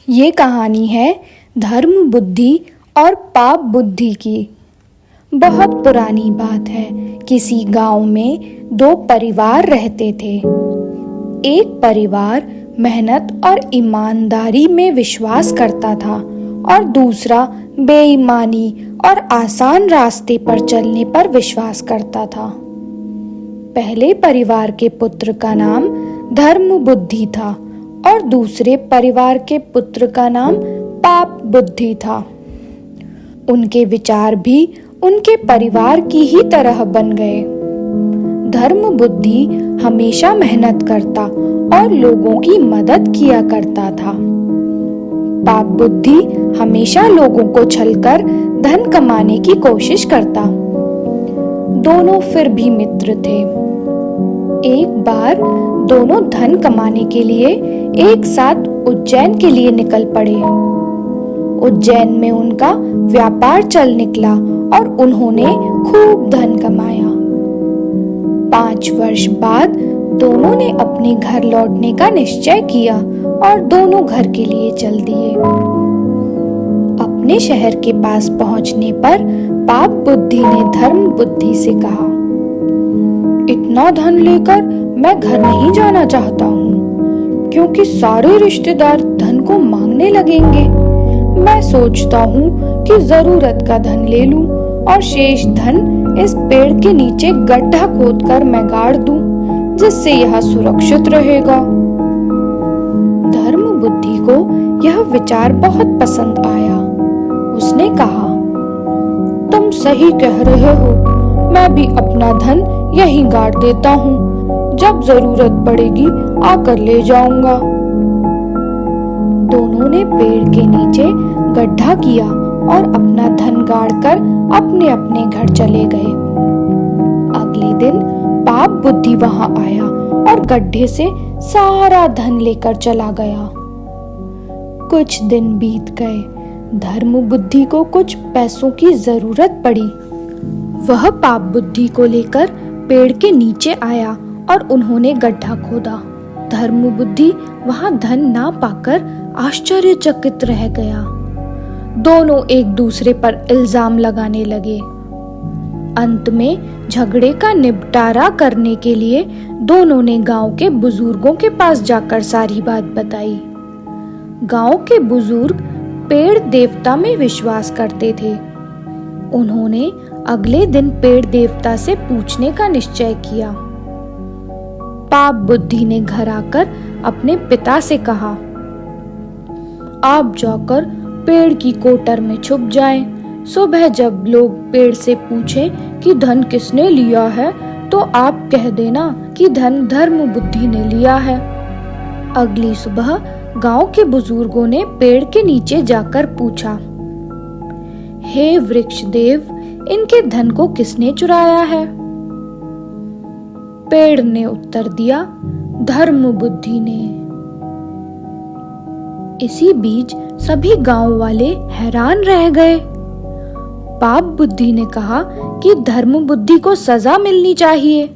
ये कहानी है धर्म बुद्धि और पाप बुद्धि की। बहुत पुरानी बात है। किसी गांव में दो परिवार रहते थे। एक परिवार मेहनत और ईमानदारी में विश्वास करता था और दूसरा बेईमानी और आसान रास्ते पर चलने पर विश्वास करता था। पहले परिवार के पुत्र का नाम धर्म बुद्धि था और दूसरे परिवार के पुत्र का नाम पाप बुद्धि था। उनके विचार भी उनके परिवार की ही तरह बन गए। धर्म बुद्धि हमेशा मेहनत करता और लोगों की मदद किया करता था। पाप बुद्धि हमेशा लोगों को छलकर धन कमाने की कोशिश करता। दोनों फिर भी मित्र थे। एक बार दोनों धन कमाने के लिए एक साथ उज्जैन के लिए निकल पड़े। उज्जैन में उनका व्यापार चल निकला और उन्होंने खूब धन कमाया। 5 वर्ष बाद दोनों ने अपने घर लौटने का निश्चय किया और दोनों घर के लिए चल दिए। अपने शहर के पास पहुंचने पर पाप बुद्धि ने धर्म बुद्धि से कहा, इतना धन लेकर मैं घर नहीं जाना चाहता हूँ, क्योंकि सारे रिश्तेदार धन को मांगने लगेंगे। मैं सोचता हूँ कि जरूरत का धन ले लूं और शेष धन इस पेड़ के नीचे गड्ढा खोदकर मैं गाड़ दूं, जिससे यह सुरक्षित रहेगा। धर्म बुद्धि को यह विचार बहुत पसंद आया। उसने कहा, तुम सही कह रहे हो, मैं भी अपना धन यहीं गाड़ देता हूँ। जब जरूरत पड़ेगी आकर ले जाऊंगा। दोनों ने पेड़ के नीचे गड्ढा किया और अपना धन गाड़कर अपने अपने घर चले गए। अगले दिन पाप बुद्धि वहां आया और गड्ढे से सारा धन लेकर चला गया। कुछ दिन बीत गए। धर्म बुद्धि को कुछ पैसों की जरूरत पड़ी। वह पाप बुद्धि को लेकर पेड़ के नीचे आया और उन्होंने गड्ढा खोदा। धर्म बुद्धि वहां धन ना पाकर आश्चर्यचकित रह गया। दोनों एक दूसरे पर इल्जाम लगाने लगे। अंत में झगड़े का निपटारा करने के लिए दोनों ने गांव के बुजुर्गों के पास जाकर सारी बात बताई। गांव के बुजुर्ग पेड़ देवता में विश्वास करते थे। उन्होंने अगले दिन पेड़ देवता से पूछने का निश्चय किया। पाप बुद्धि ने घर आकर अपने पिता से कहा, आप जाकर पेड़ की कोटर में छुप जाएं। सुबह जब लोग पेड़ से पूछें कि धन किसने लिया है, तो आप कह देना कि धन धर्म बुद्धि ने लिया है। अगली सुबह गांव के बुजुर्गों ने पेड़ के नीचे जाकर पूछा, हे वृक्ष देव, इनके धन को किसने चुराया है? पेड़ ने उत्तर दिया, धर्म बुद्धि ने। इसी बीच सभी गांव वाले हैरान रह गए। पाप बुद्धि ने कहा कि धर्म बुद्धि को सजा मिलनी चाहिए।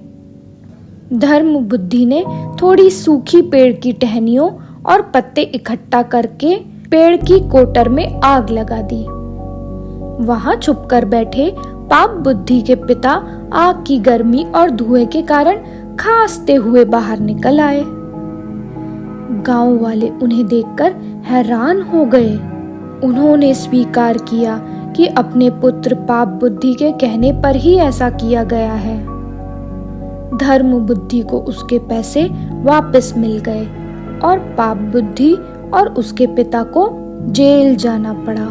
धर्म बुद्धि ने थोड़ी सूखी पेड़ की टहनियों और पत्ते इकट्ठा करके पेड़ की कोटर में आग लगा दी। वहां छुपकर बैठे पाप बुद्धि के पिता आग की गर्मी और धुएं के कारण खांसते हुए बाहर निकल आए। गांव वाले उन्हें देखकर हैरान हो गए। उन्होंने स्वीकार किया कि अपने पुत्र पाप बुद्धि के कहने पर ही ऐसा किया गया है। धर्म बुद्धि को उसके पैसे वापस मिल गए और पाप बुद्धि और उसके पिता को जेल जाना पड़ा।